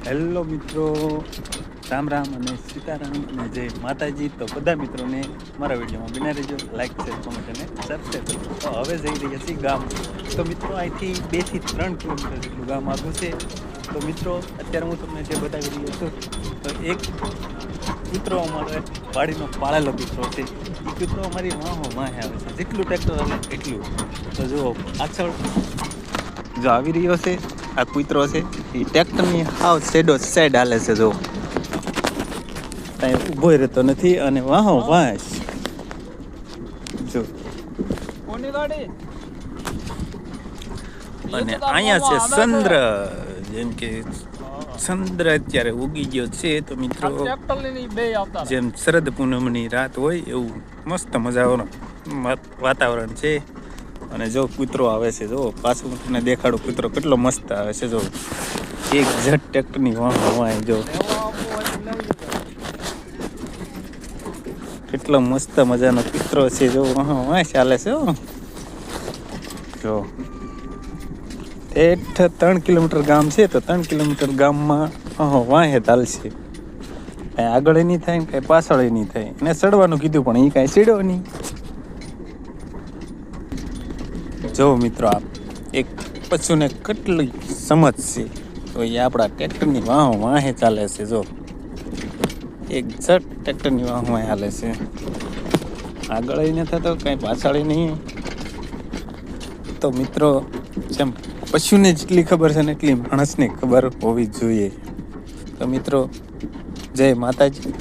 Hello મિત્રો, રામ રામ અને સીતારામ અને જય માતાજી. તો બધા મિત્રોને મારા વિડીયોમાં બિના રહેજો, લાઈક શેર કોમેન્ટ અને સબસ્ક્રાઈબ કરજો. તો હવે જઈ રહ્યા છીએ ગામ. તો મિત્રો અહીંથી 2 થી 3 કિલોમીટર જેટલું ગામ આગું છે. તો મિત્રો અત્યારે હું તમને જે બતાવી રહ્યો છું, તો એક કૂતરો અમારો વાડીનો પાળેલો કૂતરો છે. એ કૂતરો અમારી વાહે આવે છે, જેટલું ટ્રેક્ટર આવે એટલું. તો જુઓ પાછળ જો આવી રહ્યો છે આ કૂતરો છે, એ ટ્રેક્ટરની હાવ સાઈડ હાલે છે. જો કાંઈ ઊભો રહેતો નથી અને વાહો વાંસ જો. અને અહીંયા છે ચંદ્ર, જેમ કે ચંદ્ર અત્યારે ઉગી ગયો છે. તો મિત્રો જેમ શરદ પૂનમની રાત હોય એવું મસ્ત મજાનું વાતાવરણ છે. અને જો કૂતરો આવે છે, જો પાછું તમને દેખાડું કૂતરો કેટલો મસ્ત આવે છે. જો એક ઝટ ટ્રેક્ટરની વાય જો કેટલો મસ્ત મજાનો કૂતરો છે. જો વાય ચાલે છે. જો 3 કિલોમીટર ગામ છે, તો 3 કિલોમીટર ગામમાં વાહે ચાલશે. કાંઈ આગળ નહીં થાય ને કાંઈ પાછળ નહીં થાય. એને ચડવાનું કીધું પણ એ કાંઈ ચડ્યો નહીં. જો મિત્રો, આપ એક પશુને કેટલી સમજ છે. તો એ આપણા ટ્રેક્ટરની વાહે ચાલે છે. જો એક ઝટ ટ્રેક્ટરની વાહે હાલે છે, આગળ નહીં થતો કાંઈ પાછળ નહીં. તો મિત્રો જેમ પશુને જેટલી ખબર છે ને એટલી માણસને ખબર હોવી જોઈએ. તો મિત્રો જય માતાજી.